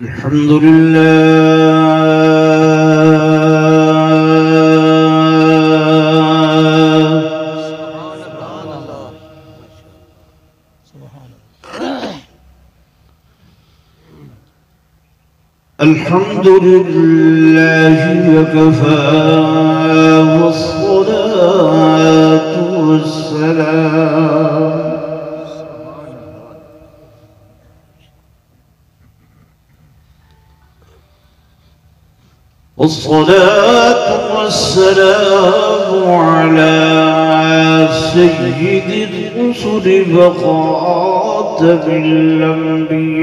الحمد لله وكفى والصلاة والسلام على سيد الرسل وخاتم الأنبياء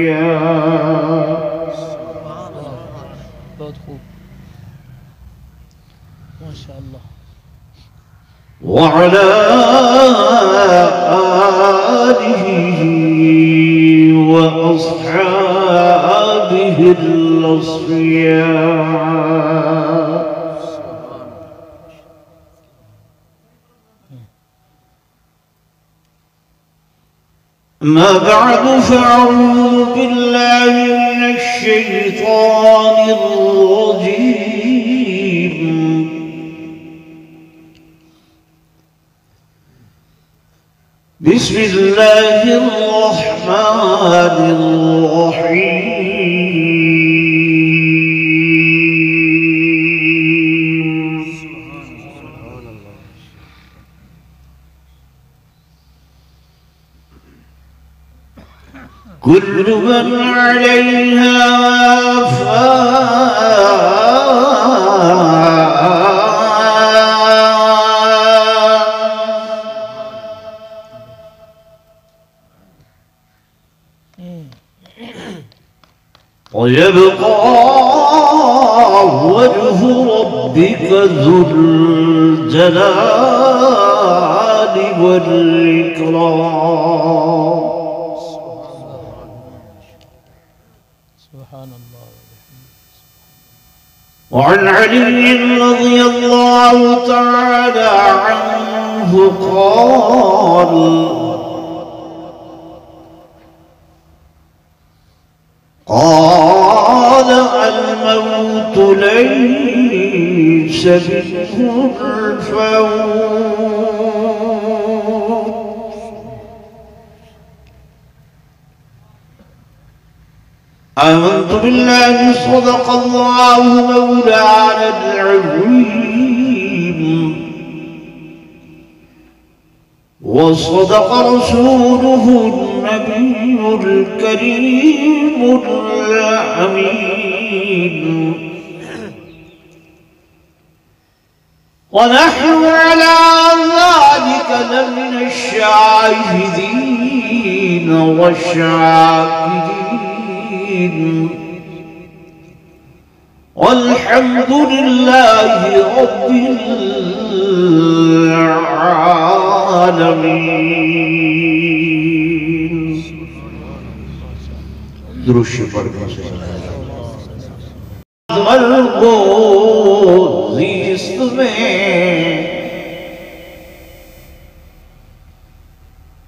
وعلى آله وأصحابه الأصفياء. ما بعد فأعوذ بالله من الشيطان الرجيم. بسم الله الرحمن الرحيم. كل من عليها ويبقى وجه ربك ذو الجلال والإكرام. سبحان الله. وعن علي رضي الله تعالى عنه قال: الموت ليس منه الفوت، آمنت بالله صدق الله مولانا العظيم وصدق رسوله النبي الكريم الأمين، ونحن على ذلك لمن الشاهدين والشاكرين، والحمد لله رب العالمين. درود پر زیست میں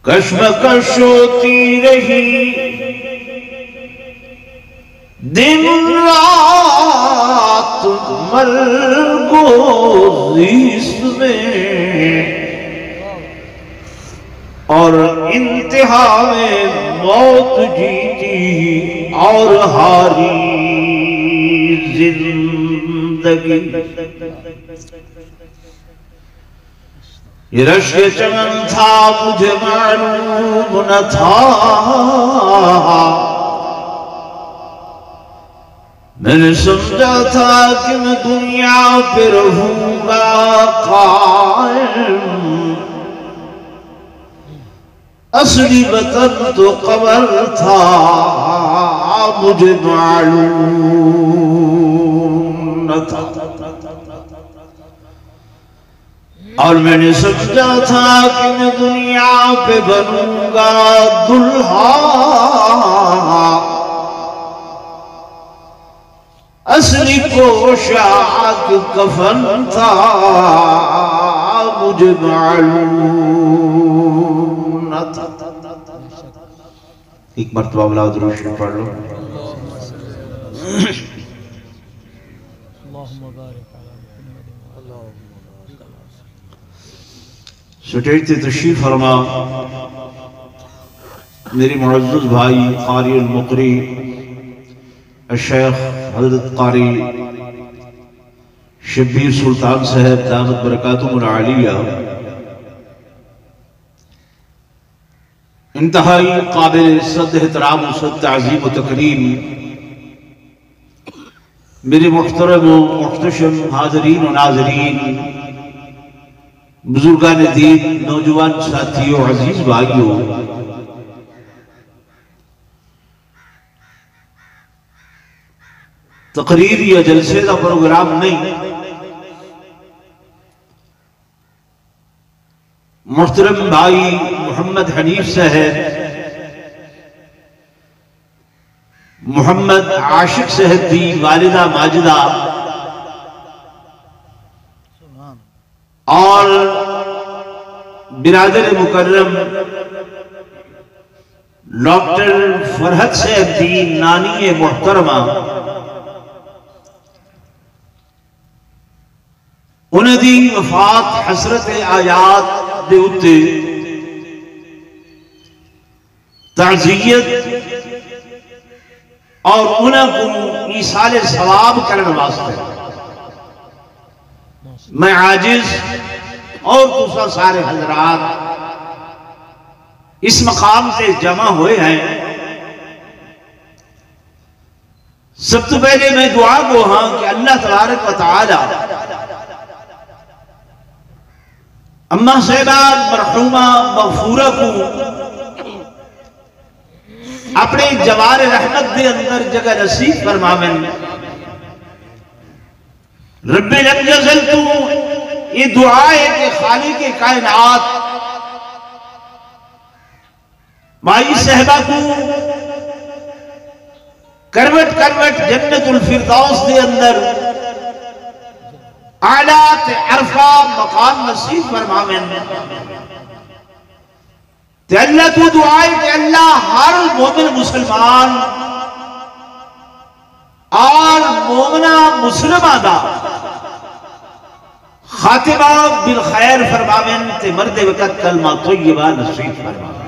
کشمکش ہوتی رہی، دن رات مرگ و زیست میں، اور انتہا میں موت جیتی اور ہاری زندگی. یہ رشک چمن تھا مجھے معلوم نہ تھا، میں نے سمجھا تھا کہ میں دنیا پہ رہوں گا قائم، اصلی وطن تو قبر تھا مجھے معلوم نہ تھا. اور میں نے سمجھا تھا کہ میں دنیا پہ بنوں گا دلہا، اصلی پوشاک کفن تھا مجھے معلوم نہ تھا. ایک مرتبہ اولاد روشن پڑھ لو. स्टेज से तशरीफ फरमा मेरे मुअज़्ज़ज़ भाई क़ारी मुक़री शेख हज़रत क़ारी शब्बीर सुल्तान साहब दामत बरकातुहुल आलिया, इंतहाई काबिल इज़्ज़त एहतराम व तअज़ीम व तकरीम मेरे मुहतरम व मुहतशम हाज़रीन व नाज़रीन, बुजुर्गान दीन, नौजवान साथियों, अजीज भाइयों, तकरीर या जलसे का प्रोग्राम नहीं, मुहतरम भाई मोहम्मद हनीफ साहब, मोहम्मद आशिक साहब दी वालिदा माजिदा और बिरादर मुकर्रम डॉक्टर फरहत साहब दी नानी मुहतरमा, उन्हें दी वफात हसरत आयात दे उत्ते ताज़ियत और उन्हें ईसाले सवाब करने वास्ते मैं आजिज और दूसरा सारे हजरात इस मकाम से जमा हुए हैं। सब तो पहले मैं दुआ को हाँ कि अल्लाह तबारक व तआला अम्मा साहिबा मरहूमा मगफूरा को अपने जवार रहमत के अंदर जगह नसीब फरमावें। रब्बे लम यज़ल तू, ये दुआ है कि खालिक कायनात माई साहिबा को करवट करवट जन्नतुल फिरदौस के अंदर आलात अरफा मकाम नसीब फरमावें। ते अल्लाह तू दुआ है कि अल्लाह हर मोमिन मुसलमान और मोमना मुसलमा दा खातिमा बिल खैर फरमावें ते मरदे वक़्त कलमा तय्यबा नसीब फरमावें।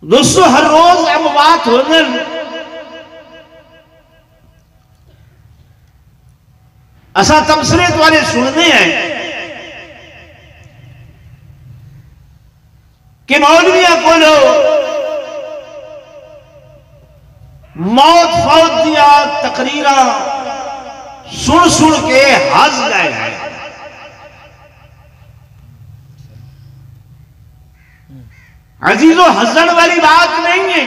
दोस्तों, हर रोज अमवात होने असा तबसरे तुम्हारे सुनने हैं कि मौलविया को लो मौत फौत दिया तकरीरा सुन सुन के हंस गए हैं। अजीजों, हंसण वाली बात नहीं है।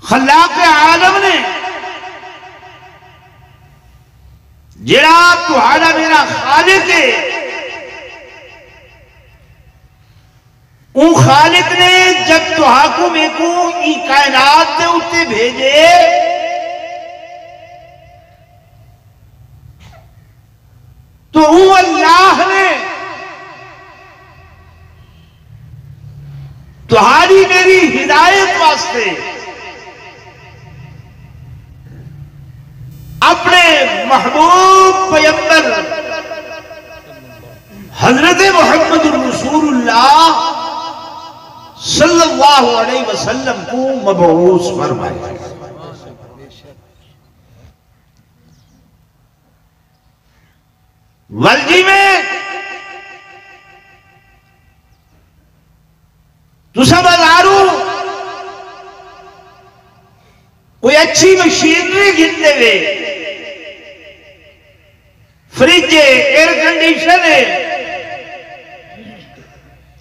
खल्लाक आलम ने जेड़ा तुहाड़ा मेरा खालिक है, उन खालिक ने जब तुहाकू मेकू ई कायनात के उत्ते भेजे तो वो अल्लाह ने तुहारी मेरी हिदायत वास्ते अपने महबूब पैगंबर हजरत मोहम्मद रसूलुल्लाह सल्लल्लाहु अलैहि वसल्लम को मबऊस फरमाया। वर्जी में तुसा बाजारू कोई अच्छी मशीनरी गिन देवे, फ्रिज है, एयर कंडीशन है,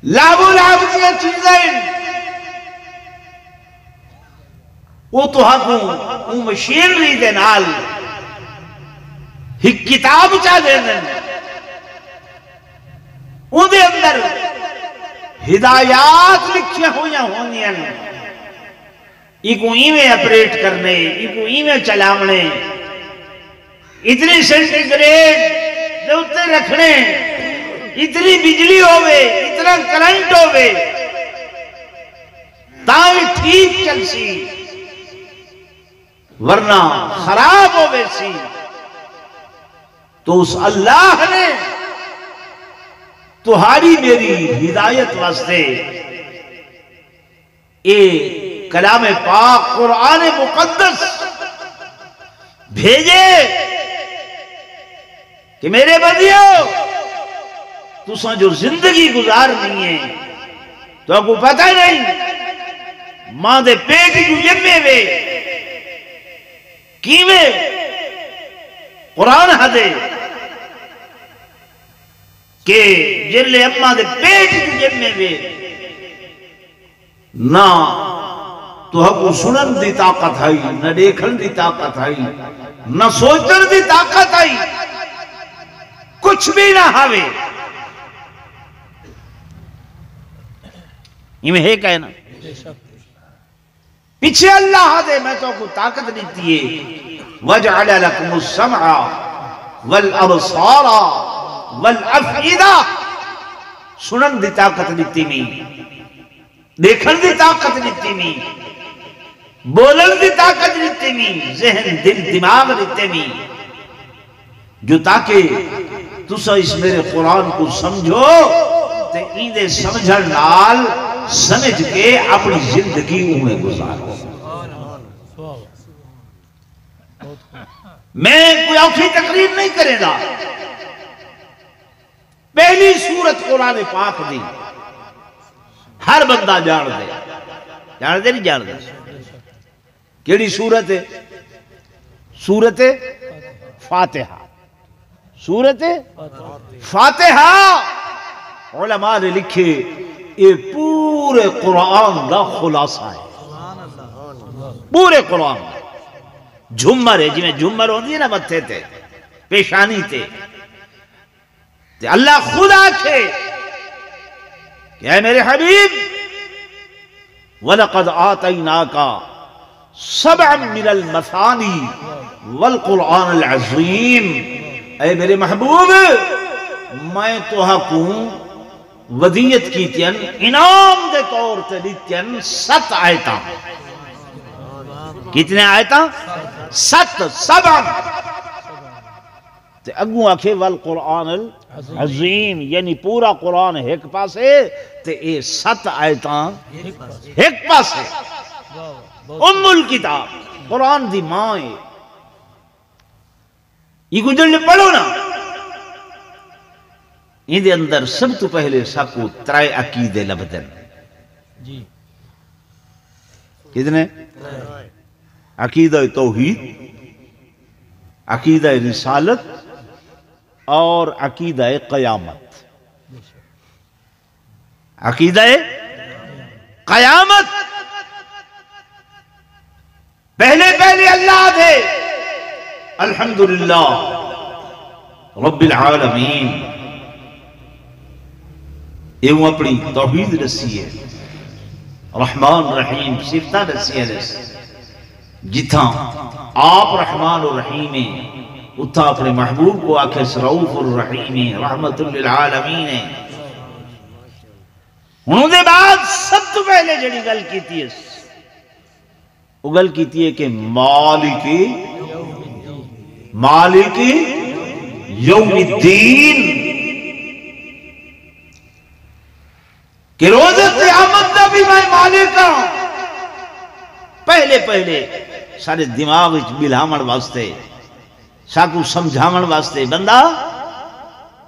लाभो लाभ दिया चीजें, वो तो मशीनरी के नाल एक किताब चा देने उहदे अंदर हिदायत लिखिया हुई होंदियां ने, इको इवें ऑपरेट करने, इको इवें चलावने, इतने सेंटीग्रेड दे उत्ते रखने, इतनी बिजली होवे, इतना करंट होवे, ताई ठीक चलसी, वरना खराब होवे सी। तो उस अल्लाह ने तुहारी मेरी हिदायत वास्ते ए कलाम पाक कुरान मुकद्दस भेजे कि मेरे बंदियों, तुसा जो जिंदगी गुजारनी है तो आपको पता ही नहीं मां दे पेट जो जम्मे वे किवें कुरान हदे के जिले अम्मा दे पेट जो जम्मे वे ना तुहाको सुनन दी ताकत आई, न देखन दी ताकत आई, न सोचन दी ताकत आई, कुछ भी ना हावे। इमें है कहना पीछे अल्लाह दे मैं तो को ताकत दी है। वजअल लकुमुस समअ वल अबसारा वल अफइदा, सुनन दी ताकत दी मी, देखन दी ताकत दी मी, बोलन दी ताकत दी मी, जहन दिल दिमाग दी मी, जो ताकि तुसा इस मेरे कुरान को समझो ते इंदे समझण नाल समझ के अपनी जिंदगी उमें गुजारो। मैं कोई औखी तकरीर नहीं करेगा। पहली सूरत कुरान पाक दी हर बंदा जान दे, नहीं जान दे। केड़ी सूरत है? सूरत फातिहा। सूरत फातिहा उलमा ने लिखे ये पूरे कुरान का खुलासा है। पूरे कुरान झुमर है, जिमें झुमर होती है ना मत्थे ते पेशानी ते अल्लाह खुद आखे क्या है मेरे हबीब, वलक़द आतैनाका सबअन मिनल मसानी वल कुरानिल अज़ीम। ऐ मेरे महबूब, मैं तुहाकू वदीयत की त्यन इनाम दे तौर ते दित्यन 7 आयता। कितने आयता? 7 सबअन ते अगू आखे वल कुरानिल अज़ीम, यानी पूरा कुरान एक पासे ते ए 7 आयता एक पासे। उम्मुल किताब कुरान दी मां है। ये गुजरने पढ़ो ना, इहदे अंदर सब तो पहले साकू 3 अकीदे लभदन। कितने? अकीदा तौहीद, अकीदा रिसालत और अकीदा क़यामत। अकीदा क़यामत पहले पहले अल्लाह दे अल्हम्दुलिल्लाह रब्बिल आलमीन एवं अपनी तौहीद रसी है, रहमान रहीम सिफता रसी है। जिथा आप रहमान और रहीम है उथा अपने महबूब को आखे रऊफ और रहीम है, रहमतुल लिल आलमीन है। उन्होंने बाद सब तो पहले जड़ी गल की थी वो गल की थी कि मालिकी यौमिद्दीन कि रोज़ क़यामत दा भी मैं मालिक हूं। पहले पहले सारे दिमाग विच बिलावण वास्ते, साकू समझावण वास्ते बंदा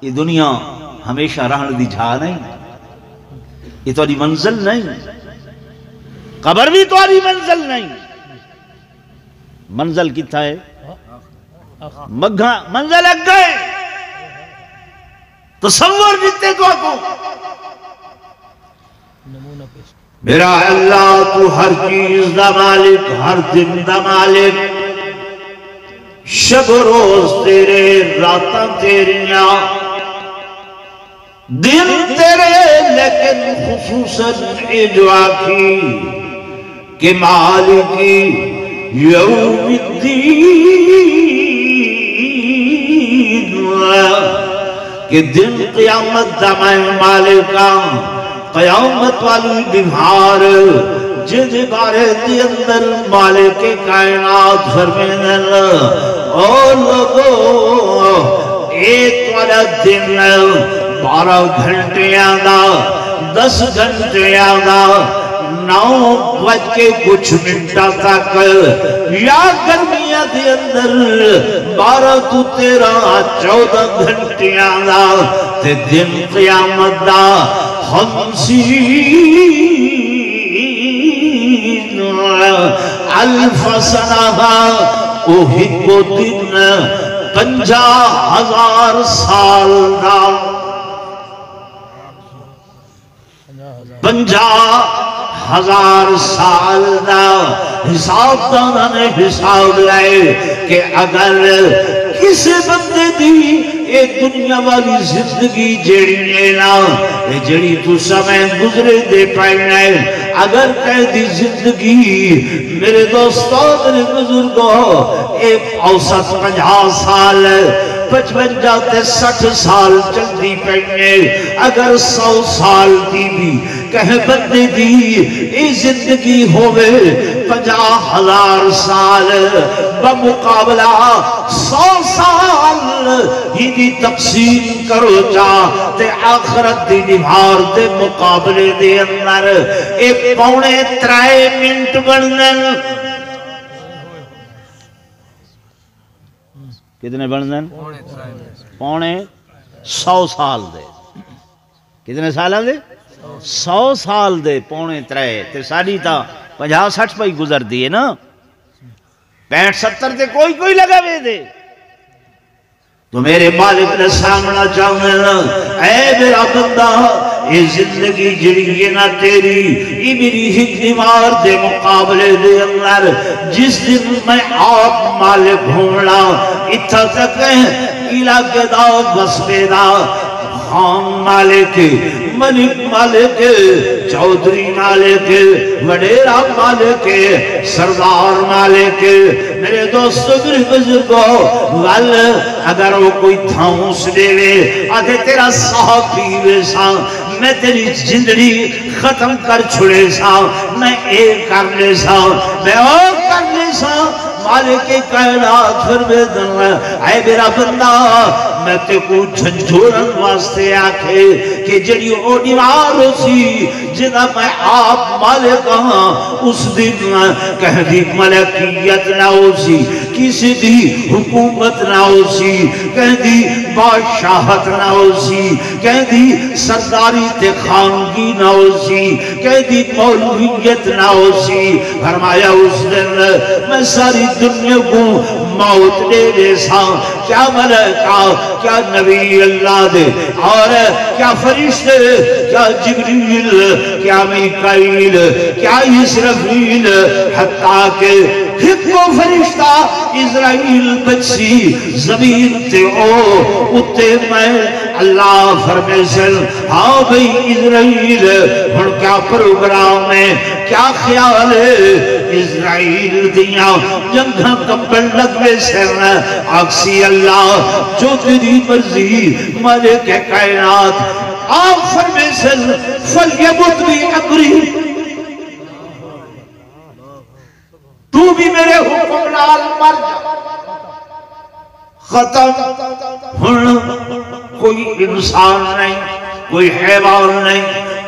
ये दुनिया हमेशा रहने दी जा नहीं, ये तुम्हारी मंजिल नहीं, कब्र भी तुम्हारी मंजिल नहीं। मंजिल कितना है? मग्घा मंजिल लग गए तसव्वुर जीते तो आपको। मेरा अल्लाह तू हर चीज दा मालिक, हर दिन दा मालिक, शब रोज तेरे, रातां तेरियां, दिन तेरे, लेकिन खुसूसन ए जो आखी के मालिकी यौमिद्दीन, कि दिन क़यामत दा मैं मालिका क़यामत वाली बिहार जिदे बारे दे अंदर मालिक कायनात फरमाने ओ लोगो एक वाला दिन 12 घंटे दा 10 घंटे दा 9 कुछ मिनटा तक या गर्मिया के अंदर 12 तो 13 14 घंटे दा ते दिन क़यामत दा अल्फ सना ओही को दिन 50,000 साल दा 50,000 साल दा हिसाब दा उन्होंने हिसाब लाए कि अगर किसी बंदे दी ये दुनिया वाली जिंदगी जेड़ी लेना जेड़ी तू समय गुजरे दे पाना अगर कह दी जिंदगी मेरे दोस्तों मेरे बुजुर्गों एक औसत 50 साल 55 से 60 साल चलती पड़ने अगर 100 साल की भी कह बंदे दी ये जिंदगी होवे 50,000 साल बमुकाबला 100 साल ही तकसीम करो जा ते आखरत दी दीवार दे मुकाबले दे अंदर एक 2.5 मिनट बनने कितने बनने 100 साल दे कितने साल दे 100 साल दे 2.5 ते साड़ी तो 50-60 पई गुजरती है ना 65-70 ते कोई कोई लगा वे दे तो मेरे मालिक ने सामना चाहूंगा ऐ मेरा बंदा ये जिंदगी जिड़ी ना तेरी ये मेरी ही दीवार दे मुकाबले दे अंदर जिस दिन मैं आप मालिक होना इतना तक इलाके दा बसबे दा खान मालिक मलिक मालिक चौधरी मालिक वडेरा मालिक सरदार मालिक मेरे दोस्तों मेरे बुजुर्गों वल अगर वो कोई थाऊस देवे आधे तेरा साह पीवे सा मैं तेरी जिंदगी खत्म कर छुड़े सा मैं एक कर ले सा मैं और कर ले सा मालिक कायनात फरमाता है मेरा बंदा मैं ते को झंझोड़न वास्ते आखे कि जड़ी ओ दीवार सी जिदा मैं आप मालिक हां उस दिन कह दी मलकियत ना होसी किसी दी हुकूमत ना होसी कह दी बादशाहत ना होसी कह दी सरदारी ते खानगी ना होसी कह दी मौलवियत ना होसी फरमाया उस दिन मैं सारी दुनिया को मौत दे दे सा क्या मलका क्या नबी अल्लाह दे और क्या फरिश्ते क्या जिब्रील क्या मीकाईल क्या इसराफील हत्ता के हिको फरिश्ता इज़राइल बच्ची जमीन ते ओ उत्ते मैं अल्लाह फरमेशन हाँ भाई इज़राइल हुण क्या प्रोग्राम है क्या ख्याल है इज़राइल दिया जंघा कंबल लगवे सिर आखसी अल्लाह जो तेरी मर्जी मालिक कायनात आप फरमेशन फलयमुत भी अमरी तू भी मेरे हुक्म नाल मर जा खत्म हुण कोई इंसान नहीं कोई हैवान नहीं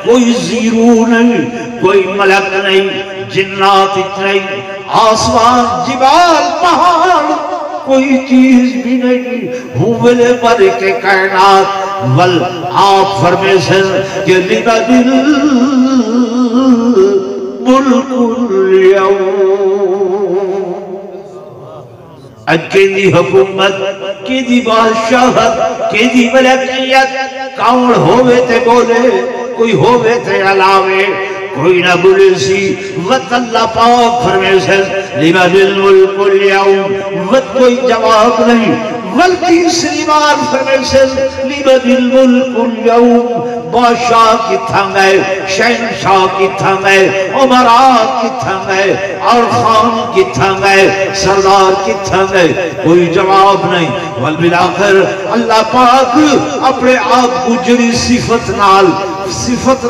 कोई जीरू नहीं कोई मलक नहीं जिन्नात नहीं आसमान जिबाल पहाड़ कोई चीज भी नहीं हुवले पर के कायनात वल आप फरमेशन के लिबा दिल मुल्कुल यौम अकेली हुकूमत केदी बादशाहत केदी मलकियत कौन होवे ते बोले कोई होवे ते अलावे कोई ना बोले सी वत अल्लाह पाक फरमेशन लिमनिल मुल्कुल यौम वत कोई जवाब नहीं बल्कि श्रीमान फरमेशन लिमनिल मुल्कुल यौम, बादशाह किथा गए, शहनशाह किथा गए, उमरा किथा गए, और खान किथा गए, सरदार किथा गए, कोई जवाब नहीं। वल बिलाखिर अल्लाह पाक अपने आप को जड़ी सिफत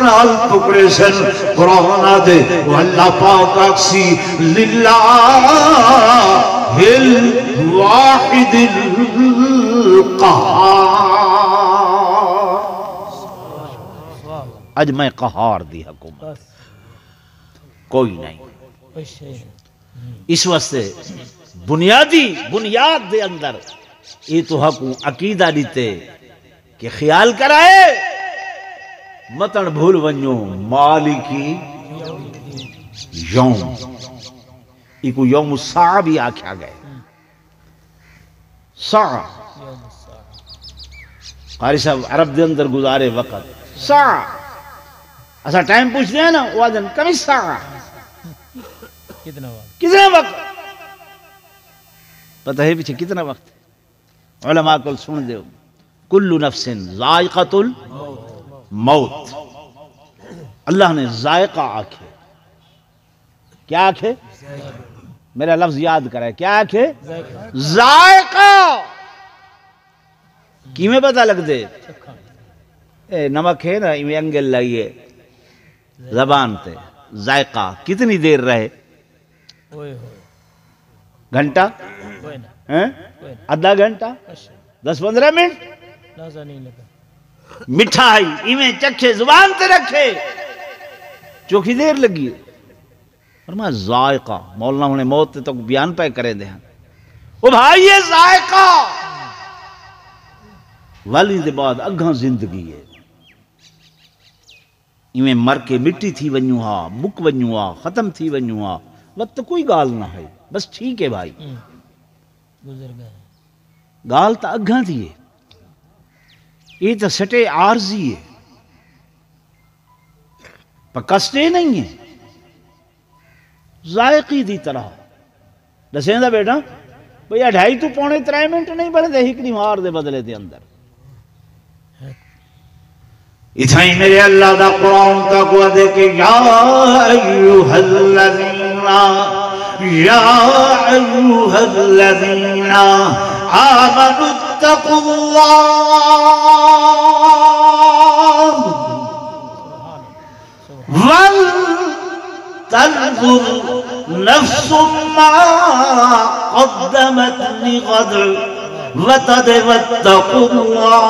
नाल टुकड़े सन कुरान दे अल्लाह पाक आखसी लिल्लाहिल वाहिदिल क़हार। आज मैं कहार दी हुकूमत कोई नहीं। इस वास्ते बुनियाद दे अंदर ये तो हकू अकीदा दीते कि ख्याल कराए मतन भूल वञो मालिकी यौम, इको यौम सा भी आख्या गए। सा कारी साहब अरब दे अंदर गुजारे वक्त सा असा टाइम पूछते हैं ना, वो आदन कमी सा कितना वक्त पता है पीछे कितना वक्त। उलमा को सुन दो, कुल्लु नफ्सिन जायकातुल मौत। अल्लाह ने जायका आखे, क्या आखे, मेरा लफ्ज याद करा, क्या आखे, जायका। किमें पता लग दे, नमक है ना इमें अंगल लाइए जबान ते, जायका कितनी देर रहे, घंटा है, आधा घंटा, 10-15 मिनट, मिठाई इमें चखे जुबान ते रखे, चौखी देर लगी। और मैं जायका मौलाना ने मौत तो बयान पे करे दे, ओ भाई ये जायका वाली दे बाद अगा जिंदगी है। इमें मर के मिट्टी थी वञू हा, मुक वञू हा, खत्म थी वञू हा, वक्त कोई गाल ना है, बस ठीक है भाई गुजर गए। गाल तो अगा थी है, ये तो सटे आरजी है, पर कष्टे नहीं है। जायकी दी तरह दसेंदा बेटा भैया 2.5 तो 3 मिनट नहीं बनते हिकड़ी मार दे बदले दे अंदर। इतना ही मेरे अल्लाह दा कुरान का को दे के या अय्युहल्लज़ीना आमनुत्तकुल्लाह वल तंजुर नफ्सुम मा क़द्दमत लिग़द वतक़ुल्लाह।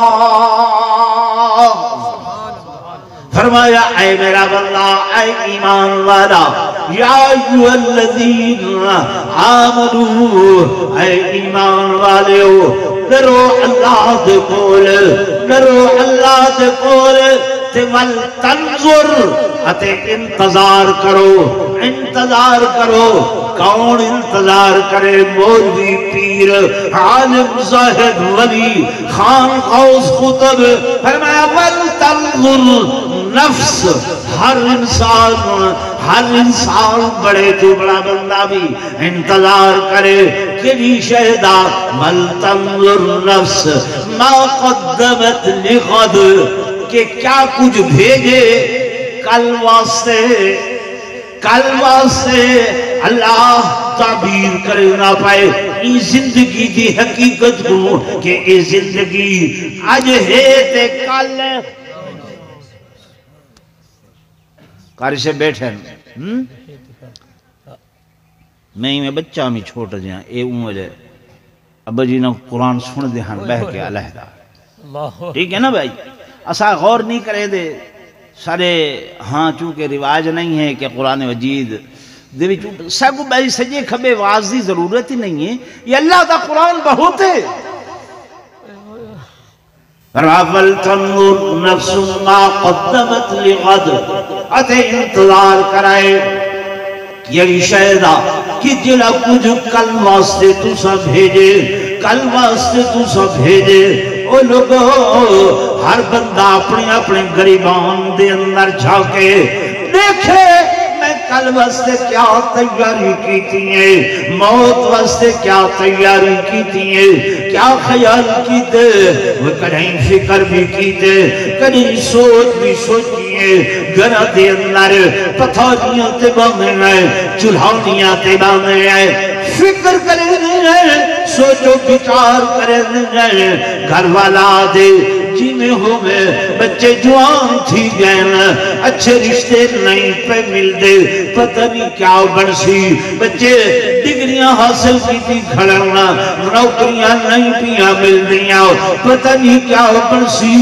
फरमाया ऐ मेरा बंदा, ऐ ईमान वाला, या अय्युहल्लज़ीना आमनू, ऐ ईमान वालेओ डरो अल्लाह दे कोल, डरो अल्लाह दे कोल ते वल तंजुर अते इंतजार करो, इंतजार करो। कौन इंतजार करे, मौलवी पीर आलिम ज़ाहिद वली खान गौस कुतुब। फरमाया वल तंजुर नफ्स, हर इंसान बड़े तो बड़ा बंदा भी इंतजार करे कि शहदा वल तंजुर नफ्स मा क़द्दमत लिग़द, के क्या कुछ भेजे कल वास्ते। अल्लाह ताबीर करे ना पाए इस जिंदगी की हकीकत को कि ये जिंदगी आज है ते कल। कारी से बैठे मैं बच्चा में छोट जा ए उम्र अब जी ना कुरान सुन दे हाँ बह के अलहदा, ठीक है ना भाई। असा गौर नहीं करे दे सारे, हाँ चूंकि रिवाज नहीं है कि कुरान वजीद सब भाई सजे खबे वाज की जरूरत ही नहीं है, ये अल्लाह का कुरान बहुत है। अते इंतजार कराए यही शायदा कि जिला कुछ कल वास्ते तू सब भेजे, कल वास्ते तू सब भेजे। ओ लोगो हर बंदा अपने अपने गरीबान दे अंदर झाके देखे मैं कल वास्ते क्या तैयारी की थी, मौत वास्ते क्या तैयारी की थी, क्या ख्याल की थे, वो कहीं फिक्र भी की थे, कहीं सोच भी सोचिए। घर के अंदर पथौरियां ते बने हैं, चूल्हानियां ते बने हैं, फिक्र करें, सोचो विचार करें। घर वाला दे जिमें हो गए, बच्चे जवान थी गए, अच्छे रिश्ते नहीं पे मिलते, पता नहीं क्या बनसी। बच्चे डिग्रियां हासिल की थी खड़ना, नौकरियां नहीं पिया मिल दिया, पता नहीं क्या बनसी।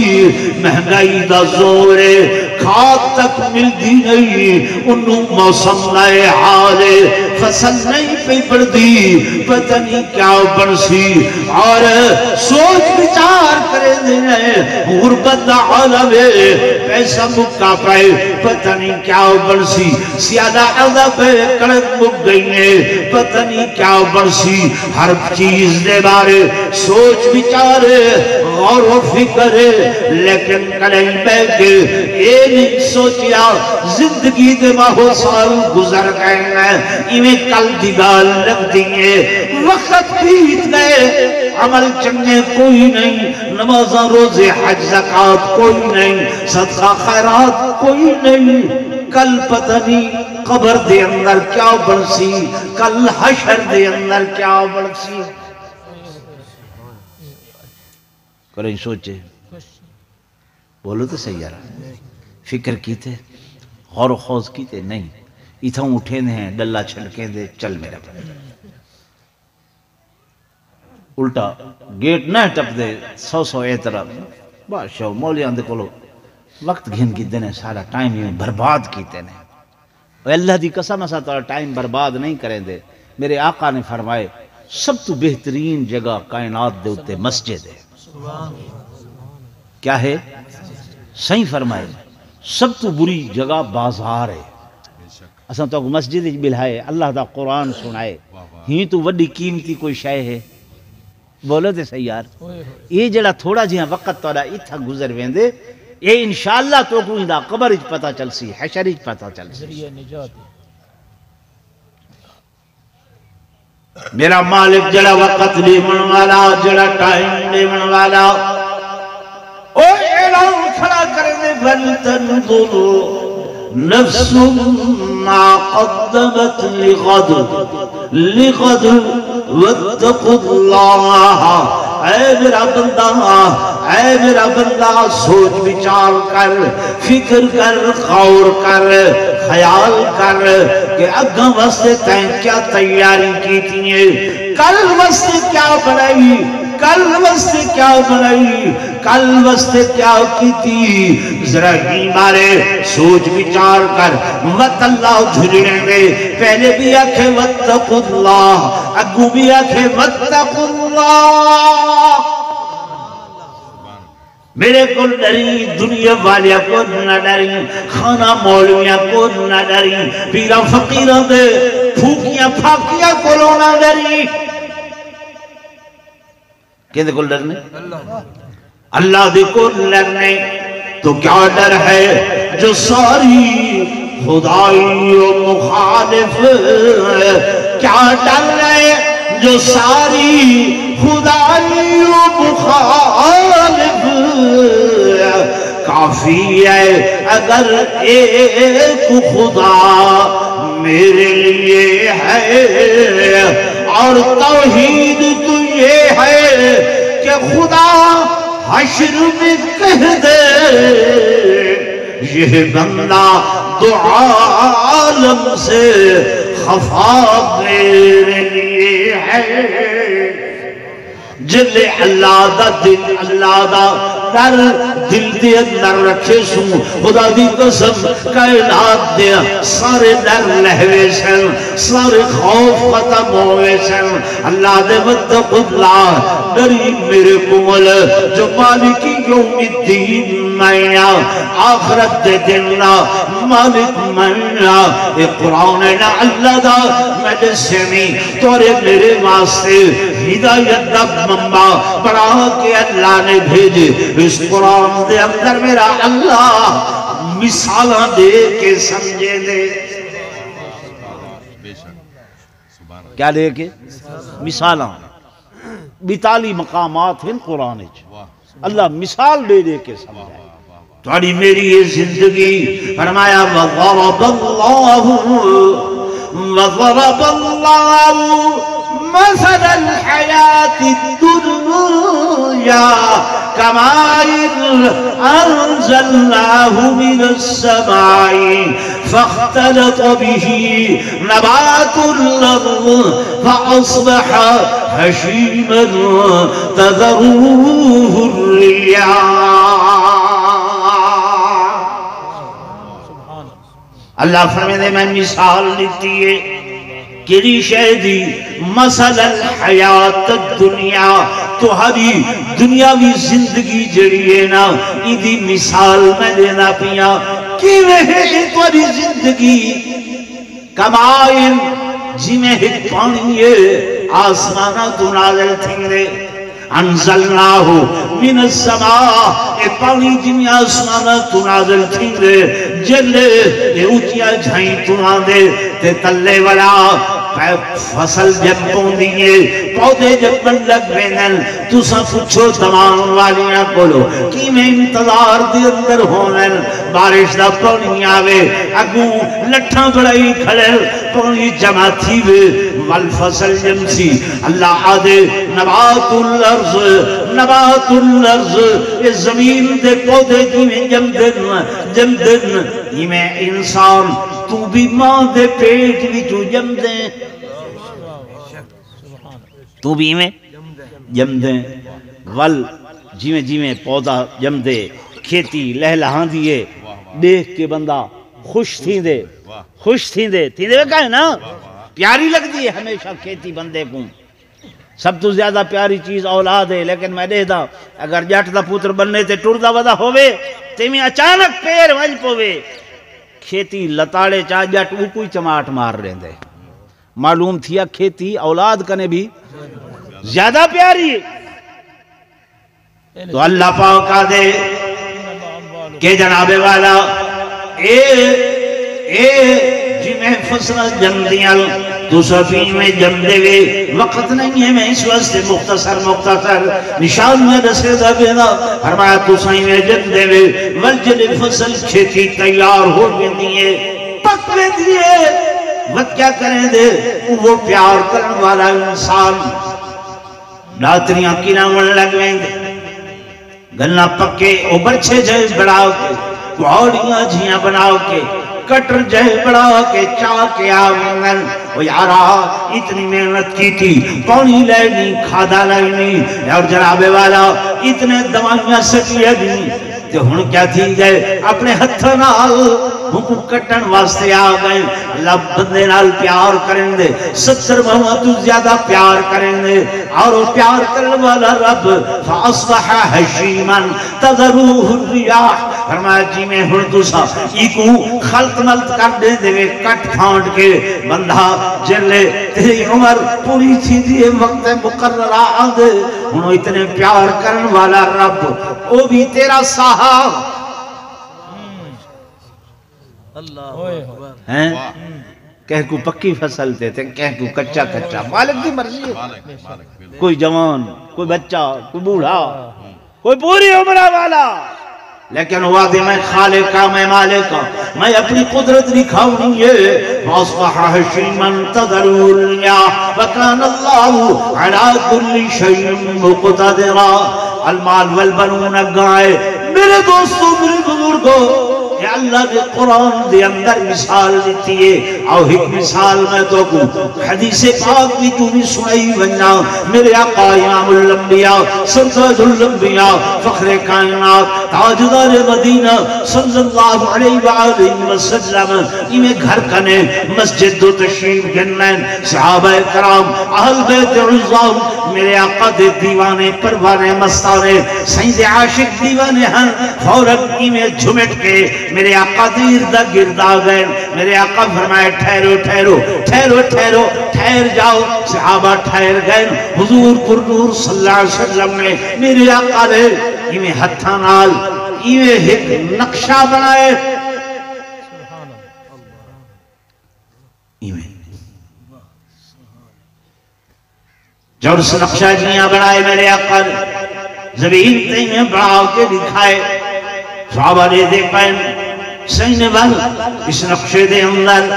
महंगाई का जोर है, खाद तक मिलती नहीं, उन्होंने मौसम लाए हाल, फसल नहीं पे पड़ती, पता नहीं क्या बनसी। और सोच विचार करें, गुरबत आलम है, पैसा मुक्का पाए, पता नहीं क्या बनसी। सियादा अदब कड़क मुक गई है, पता नहीं क्या बनसी। हर चीज के बारे सोच विचार और फिक्र, लेकिन कहीं बैठ के ये नहीं सोचिया जिंदगी के बहुत साल गुजर गए, इवें कल की गाल लगती है, वक्त बीत गए, अमल चंगे कोई नहीं, नमाजा रोजे हज ज़कात कोई नहीं, सदका खैरात कोई नहीं। कल पता नहीं कब्र दे अंदर क्या बनसी, कल हशर दे अंदर क्या बनसी। करें सोचे, बोलो तो सही यार, फिक्र की थे, गौर खौज की थे नहीं, इथों उठे ने डल्ला छड़के दे चल मेरा उल्टा गेट ना टप दे 100 एतरा बादशाह मौलिया दे कोलो वक्त घिन की देने, सारा टाइम ही बर्बाद कीते ने। अल्लाह दी कसम असा तो टाइम बर्बाद नहीं करें दे। मेरे आका ने फरमाए सब तो बेहतरीन जगह कायनात दे उत्ते मस्जिद है। क्या है? सही फरमाए सब तो बुरी जगह बाजार है। असा तो मस्जिद बिल्हाए, अल्लाह दा कुरान सुनाए, ही तो वड्डी कीमती कोई शय है। बोलो तो सही यार, ये जड़ा थोड़ा जिहा वक्त तोड़ा इथा गुजर वेंदे, ये इंशाअल्लाह तो कोई दा कब्र विच पता चलसी, हशर विच पता चलसी। मेरा मालिक जड़ा वक्त लेवन वाला, जड़ा टाइम लेवन वाला, ओ ऐलान खड़ा कर दे, बल तनजुरु नफ्सुम मा क़द्दमत लिग़द लिग़द वत्तक़ुल्लाह। ऐ मेरा बंदा, ऐ मेरा बंदा, सोच विचार कर, फिक्र कर, गौर कर, ख्याल कर कि अग्गा वास्ते तैं क्या तैयारी की थी, कल वास्ते क्या बनाई, कल वास्ते क्या बनाई, कल वास्ते क्या की थी। जरा ही मारे सोच विचार कर, मत अल्लाह झुलने, पहले भी आखे वत्तक़ुल्लाह, अगू भी आखे वत्तक़ुल्लाह। मेरे को डरी, दुनिया वालिया को न डरी, खाना मौलविया को न डरी, पीरा फकीरा दे फूकिया फाकिया को न डरी। किहदे कोल डरने? अल्लाह दे कोल डरने। तो क्या डर है जो सारी खुदाई मुखालिफ, क्या डर है जो सारी खुदाई मुखालिफ। काफी है अगर एक खुदा मेरे लिए है, और तौहीद तो ये है कि खुदा हश्र में कह दे, ये बंदा दो आलम से खफा मेरे लिए है। जिले अल्लाह दा दिल, अल्लाह दा डर दिल दे अंदर रखे सू, खुदा दी कसम कायनात दे सारे डर लहवे सन, सारे खौफ खत्म होवे सन। अल्लाह दे वत्तक़ुल्लाह, डरी मेरे कोल जो मालिक यौमिद्दीन मैया, आखिरत दे दिन ना मालिक मैया। ये कुरान है ना अल्लाह दा मेडिसिनी, तोरे मेरे वास्ते हिदायत दा मंबा बना के अल्लाह ने भेजे। इस कुरान दे अंदर मेरा अल्लाह मिसाल दे के समझे दे। क्या लेके मिसाल 42 मकामात हैं कुरान च अल्लाह मिसाल दे दे के समझाए थोड़ी मेरी ये जिंदगी फरमाया मसलन हयाती दुनिया कमाइल अंज़लनाहु मिनस समाई फख्तलत बिही नबातुल अर्द फअस्बह हशीमन तज़रुहु रियाह। अल्लाह फरमाते मैं मिसाल दी है केड़ी शय दी मसलन हयात दुनिया तो हरी दुनियावी जिंदगी जड़ी है ना इदी मिसाल मैं देना पिया किवें है तुम्हारी जिंदगी कमाइल जिमें एक पानी है आसमाना तो नाज़िल थिंदे अंज़लनाहु मिनस समा ए पानी जिमें आसमाना तो नाज़िल थिंदे जले ए ऊंचिया झाई तो आंदे ते तल्ले वाला फसल जब पौंदी है पौधे जब लग वेंदन तुसा पूछो तमाम वालियां कोलो कि मैं इंतजार दे अंदर होनन बारिश दा पानी आवे अगू लठा बड़ाई खड़े पानी जमा थी वे वल फसल जमसी अल्लाह आदे नबातुल अर्ज़ ये जमीन दे पौधे जिवें जमदन इवें इंसान तू भी मां दे पेट विचों जमदे तू भी में जमदे वल जिमें जिमें पौधा जमदे खेती लहलहांदी है देख के बंदा खुश थींदे का है ना प्यारी लगती है हमेशा खेती बंदे को सब तो ज्यादा प्यारी चीज औलाद है लेकिन मैं देखदा अगर जट दा पुत्र बनने ते टुरदा वदा होवे ते में अचानक पैर वंज पवे खेती लताड़े चा जट वो कोई चमाट मार रेंदे मालूम थिया खेती औलाद कने भी ज्यादा प्यारी है तो अल्लाह पाक का दे के जनाबे वाला ए जिमें फसल जमदियां तो सभी में जम देवे वक्त नहीं है मैं इस वास्ते मुख्तसर निशान में रसे देना फरमाया तो सही में जम देवे वल जब फसल खेती तैयार हो गई है पक गई है मत क्या करें दे वो प्यार करने वाला इंसान दातरियां किनावन लग वेंगे गन्ना पक्के उबरछे जाए बढ़ाओ के घोड़ियां झियां बनाओ के कटर जय बढ़ा के चाह के आंगन ओ यारा इतनी मेहनत की थी पानी लेनी खादा लेनी और जनाबे वाला इतने दवाइयां सटिया दी ते हुण क्या थी गए अपने हथ नाल हुकम कटन वास्ते आ गए अल्लाह बंदे नाल प्यार करेंगे 70 माह तू ज्यादा प्यार करेंगे और प्यार करने वाला रब फासबह हशीमन तज़रुहु रियाह फरमाया जी में हुण तुसा इकू खलत मलत कर दे देवे कट फांट के बंदा जले तेरी उम्र पूरी थी दी वक्त मुकर्ररा आंदे हुण इतने प्यार करने वाला रब ओ भी तेरा साहब हैं कह को पक्की फसल देते कह को कच्चा कच्चा मालिक की मर्जी है कोई जवान कोई बच्चा कोई बूढ़ा कोई पूरी उम्र वाला लेकिन वादे में खालिक का मैं मालिक का मैं अपनी कुदरत दिखाऊंगी ये फासबह हशीमन तज़रुहु रियाह व कान अल्लाहु अला कुल्ली शैइन मुक़तदिरा अल माल वल बनून गाय मेरे दोस्तों मेरे बुजुर्गों अल्लाह ने कुरान दे अंदर मिसाल दी है और एक मिसाल मैं तो को हदीस पाक भी तू भी सुनाई वन्ना मेरे आका इमामुल अंबिया सरताजुल अंबिया फखरे कायनात ताजदार मदीना सल्लल्लाहु अलैहि वसल्लम इमे घर कने मस्जिद दो तशरीफ गन्नन सहाबाए कराम अहल बैत उज़्ज़ाम मेरे आका दे दीवाने परवाने मस्ताने सईद आशिक दीवाने हैं फौरन इमे झुमट के मेरे आका दी इर्द गिर्द आ गए मेरे आका फरमाए ठहरो ठहरो ठहरो ठहरो ठहर जाओ सहाबा ठहर गए हुजूर पुरनूर सल्लल्लाहु अलैहि वसल्लम ने मेरे आका ने इवें हत्था नाल इवें एक नक्शा बनाए इवें चौरस नक्शा जिया बनाए मेरे आका जमीन तेने बना के दिखाए सहाबा दे पैन सही बल इस नक्शे दे अंदर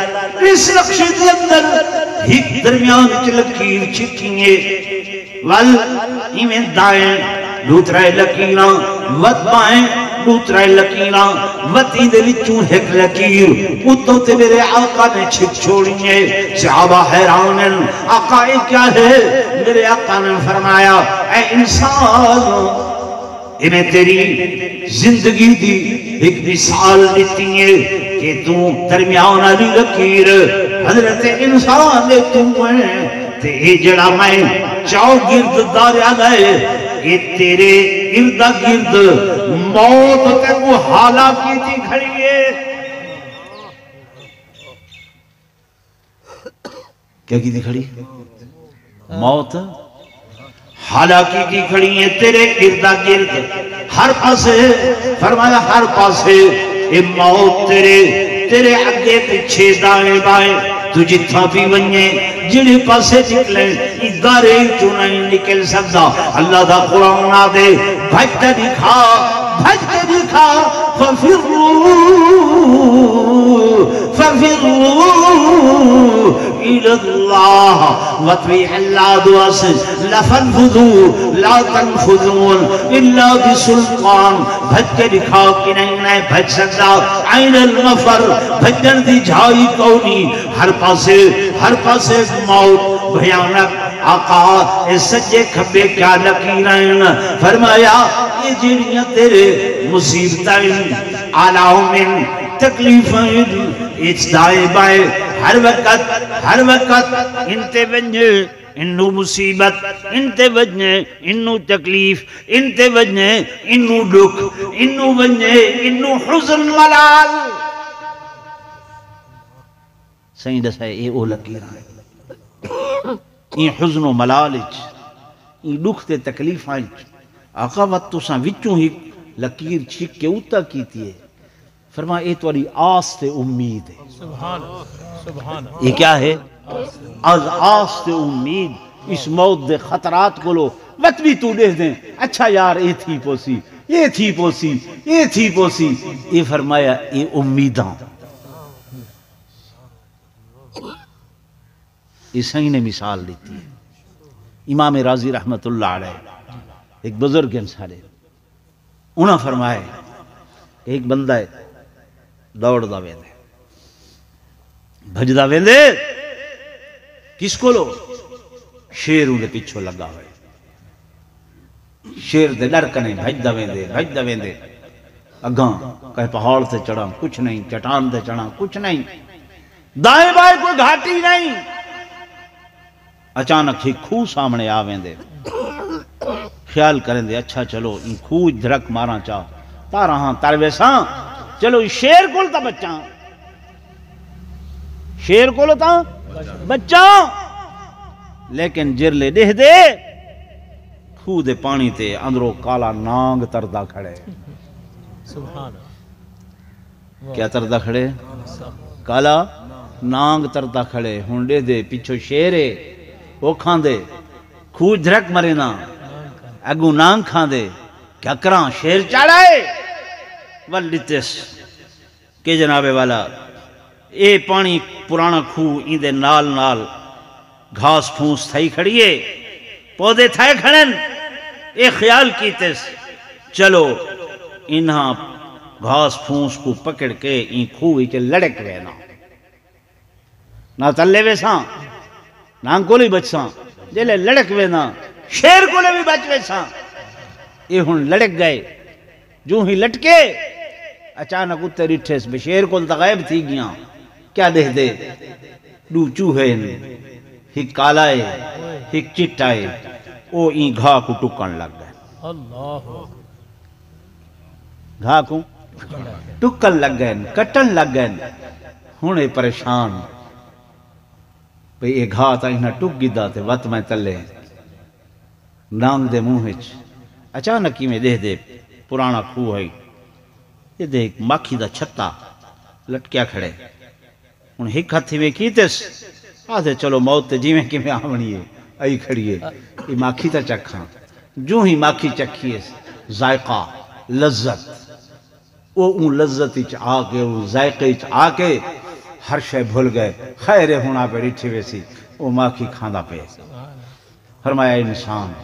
एक दरमियान च लकीर छिकिए वल इवें दाएं दूसरा लकीर वत बाएं दूसरा लकीर वती दे विचों एक लकीर उतो ते मेरे आका ने छिक छोड़ी है। सहाबा हैरान हैं आका ये क्या है? मेरे आका ने फरमाया ऐ इंसान इन्हें तेरी जिंदगी दी एक मिसाल दी है कि तू दरमियान वाली लकीर हजरत इंसान ने तू ते जड़ा मैं चौगिर्द दारिया गए ये तेरे इर्दा गिर्द मौत ते को हालाकी थी खड़ी है। क्या की थी खड़ी? मौत हालाकी की खड़ी है तेरे इर्दा गिर्द हर पासे। फरमाया हर पासे ये मौत तेरे अगे पीछे दाएं बाएं तू जिथा भी वने जिहड़े पासे निकले इदारे चो नहीं निकल सकता। अल्लाह दा कुरान आ दे भज के दिखा फफिरू इलल्लाह वतवी अल्लाह दुआस लफनफुदू ला तनफुदून इल्ला बिसुल्तान। भज के दिखा कि नहीं भज सकता। आइनल मफर भजन दी झाई कौनी हर पासे मौत भयानक। आका ए सज्जे खब्बे क्या लकीरां फरमाया ये जिहड़ियां तेरे मुसीबतां आलाउमिन तकलीफां इस दाए बाए हर वक्त इनते वजने इन्नू मुसीबत इनते वजने इन्नू तकलीफ इनते वजने इन्नू दुख इन्नू वजने इन्नू हुज़न मलाल। सही दसा ये ओ लकीरां ये हुज़्न मलाल ये दुख ते तकलीफां आका वत तुसा विचों ही लकीर छिक के उता कीती है। फरमा ये तुम्हारी आस ते उम्मीद है। सुभान सुभान ये क्या है? आज आस ते उम्मीद इस मौत दे खतरात को लो वत भी तू देख दे। अच्छा यार ये थी पोसी ये फरमाया ये उम्मीदां ईसाई ने मिसाल दी है। इमाम राजी रहमतुल्लाह अलैह एक बुजुर्ग हैं सारे उन्हें फरमाया एक बंदा है दौड़दा वेंदे भजदा वेंदे किसको लो शेर उनके पीछे लगा हुआ शेर दे डर कने भजदा वेंदे अगा कहीं पहाड़ से चढ़ा कुछ नहीं चट्टान से चढ़ा कुछ नहीं दाएं बाएं कोई घाटी नहीं। अचानक ही खूह सामने आ वेंदे ख्याल करेंदे अच्छा चलो इन खूह धड़क मारा चाह तारा हाँ तरवेसा चलो शेर को बच्चा लेकिन जिरले देख दे खूह दे पानी ते अंदरों काला नांग तरदा खड़े। सुभान क्या तरदा खड़े? काला नांग तरदा खड़े। हुण दे दे पिछो शेर है वो खांदे खूह धड़क मरे ना अगू नांग खांदे क्या करा शेर चढ़ाए वल दितेस के जनाबे वाला ये पानी पुराना खूह इंदे नाल नाल घास फूस थई खड़िए पौधे थे खड़न ये ख्याल कीतेस चलो इन्हा घास फूस को पकड़ के इन खूह च लड़क वेना ना तले वेसा ना को बचसा जेले लड़क वेना शेर को भी बच वेसा। ये हुण लड़क गए जो ही लटके अचानक उत्ते रिठेस शेर को गायब थी गया। क्या देख दे दू चूहे हिक काला है हिक चिट्टा है ओ ई घा को टुकन लग गए। घा को टुकन लग गए कटन लग गए। हुणे परेशान भाई ये घा तो इन्हें टुक गिदा थे वत मैं तले नांग दे मुंह अचानक ही में देख दे पुराना खूह है ये देख माखी दा छत्ता लटकिया खड़े। हुण हिक हथी में कीतेस आधे चलो मौत ते जिवें किवें आवणी है आई खड़िए ये माखी तो चखा। जो ही माखी चखिए जायका लज्जत वो लज्जत आके वो जायके आके हर शय भूल गए। खैर होना पे रिठी वैसी वो माखी खांदा पे। फरमाया इंसान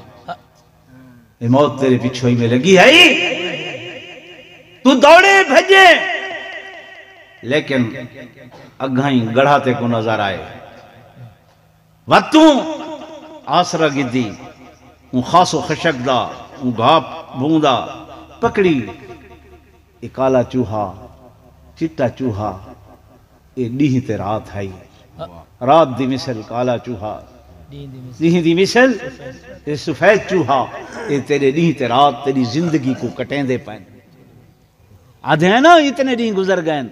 ये मौत तेरे पीछे ही में लगी है, तू दौड़े भजे लेकिन अघाई गढ़ाते को नजर आए। वतू आसरा गिद्दी खासो खशकदा घाप बूंदा पकड़ी ये काला चूहा चिट्टा चूहा ये डी ते रात आई। रात दी मिसल काला चूहा दी दी मिसल ये सफेद चूहा ये तेरे डी ते रात तेरी जिंदगी को कटेंदे पैन। आधे है ना इतने डी गुजर गए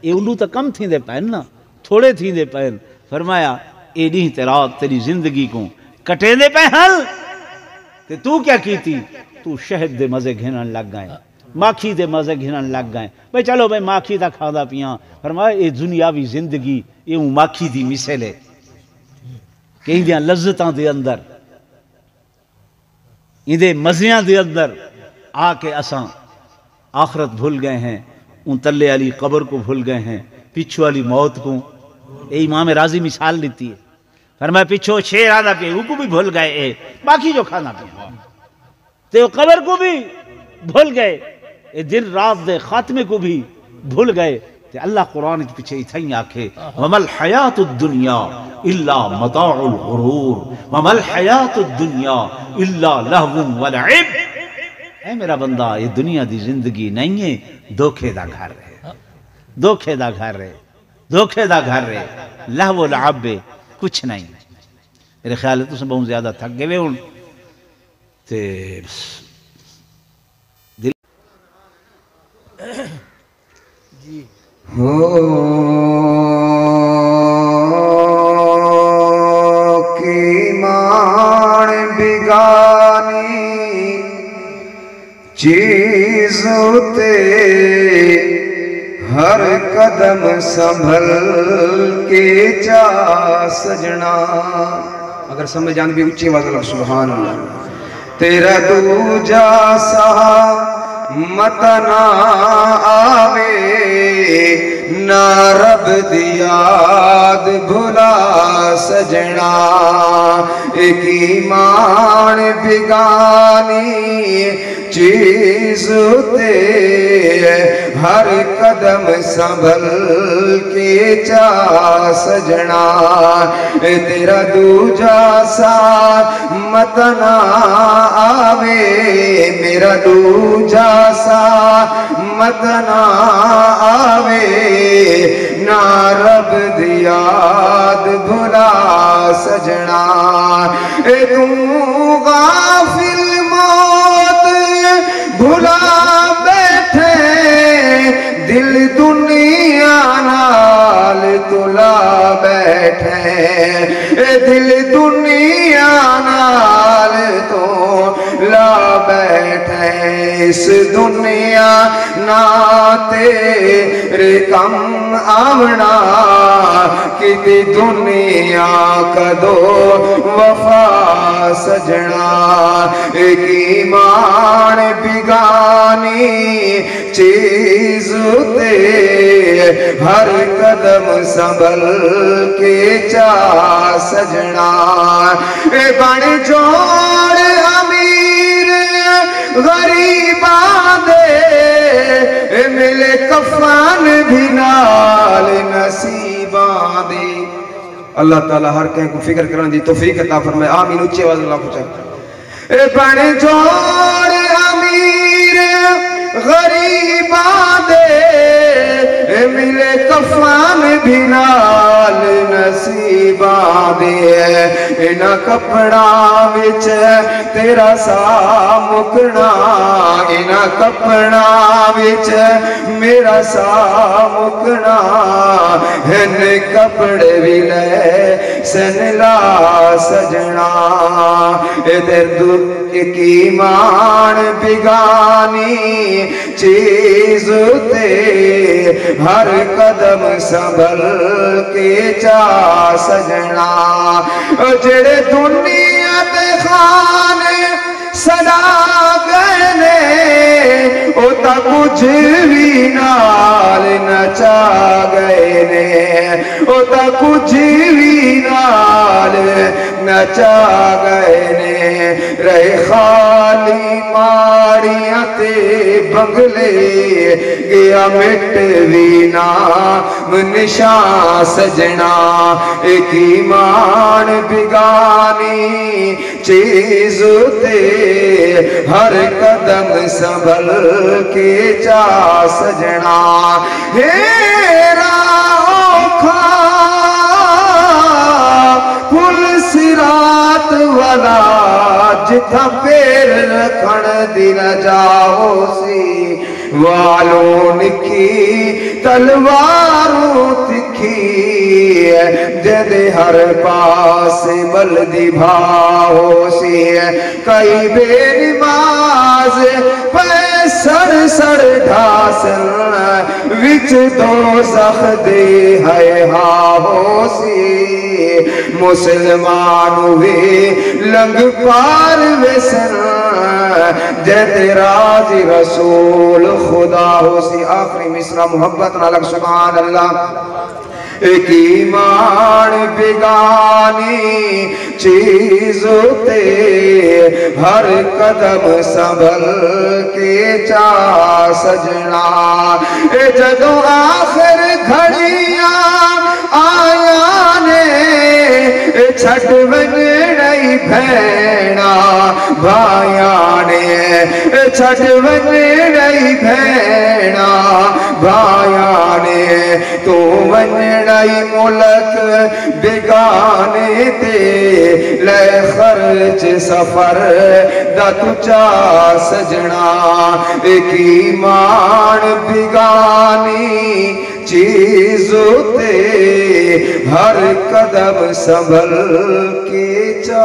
ये उल्लू तो कम थींदे पैन ना थोड़े थींदे पैन। फरमाया ये डी ते रात तेरी जिंदगी को कटेंदे पैन ते तू क्या की थी? तू शहद दे मजे घिनन लग गए, माखी दे मजे घिनन लग गए। भाई चलो भाई माखी दा खादा पिया। फरमाया ये दुनियावी जिंदगी ये माखी दी मिसल है कहीं दियां लज्जतां दे अंदर इदे मजियां दे अंदर आके असां आखरत भूल गए हैं, उन तल्ले वाली कब्र को भूल गए हैं, पिछू वाली मौत को। ये इमाम राजी मिसाल देती है। फरमाया पिछो शेर आदा पे उनको भी भूल गए, बाकी जो खाना पिया तो कब्र को भी भूल गए, ये दिन रात दे खात्मे को भी भूल गए। ते अल्लाह कुरान के पीछे इथई आखे वमल हयातुद दुनिया इल्ला मताउल गुरूर वमल हयातुद दुनिया इल्ला लहवुन व लइब। ऐ मेरा बंदा ये दुनिया दी जिंदगी नहीं है, धोखे दा घर है, धोखे दा घर है, धोखे दा घर है, लहव लअब कुछ नहीं। मेरे ख्याल है तुम बहुत ज्यादा थक गए हूं ते दिल जी हो की मान बिगानी चीज ते हर कदम संभल के जा सजना। अगर समझ जान भी ऊंची आवाज में सुभान अल्लाह। तेरा दूजा सा मत ना आवे ना रब दी याद भुला सजना। एक ईमान बिगानी चीज ते हर कदम संभल के जा सजना। तेरा दूजा सा मत ना आवे मेरा दूजा सा मत ना आवे ना रब दी याद भुला सजना। तू गाफिल मौत भुला बैठे दिल दुनिया नाल तुला बैठे दिल दुनिया नाल तो ला बैठे। इस दुनिया ना तेरे कम आवना कि दुनिया कदो वफा सजना। एक ईमान बिगानी चीज ते हर कदम संभल के जा सजना। बन जोड़ अमीर गरीबा दे मिले कफन भी नाल नसीबा दे। अल्लाह ताला हर कहीं को फिक्र करने दी तौफीक अता फरमाए। आमीन। ऊंची आवाज में पूछा बन जोड़ अमीर गरीबा दे मिले कफन भी नाल नसीबा दे। इना कपड़ा विच तेरा सा मुकना इना कपड़ा विच मेरा सा मुकना। इन कपड़े भी ले सनला सजना इधर की मान बिगानी चीज ते हर कदम संभल के चा सजना जेड़े दुनिया ते खाने सदा गए ने ओ ता कुछ भी नाल नचा गए ने ओ ता कुछ भी नाल नचा गए ने रहे खाली माड़ियां ते बंगले गया मिट भी नाम निशान सजना एक ईमान बिगानी चीज ते हर कदम संभल के चा सजना हेरा औखा पुल सिरात वाला जिथा पैर रखण दी न जाओ सी वालों निकी तलवारों तिखी जदे हर पास बल्दी भाओ सी कई बेनमाज सड़ सड़ ढासल विच दो सख दे है हाओ सी मुसलमान वे लंग पार वेसन जैते राज रसूल खुदा हो सी आखिरी मिसरा मोहब्बत नालक सुभान अल्लाह एक ईमान बिगानी चीजों ते हर कदम संभल के चा सजना ए जदों आखिर घड़ियां आया ने छट वनई भैना भाया ने छट वनई भैना भाया ने तो वनई मुल्क बेगाने ते ले खर्च सफर दा तुचा सजना एक ईमान बिगानी चीजों ते हर कदम संभल के चा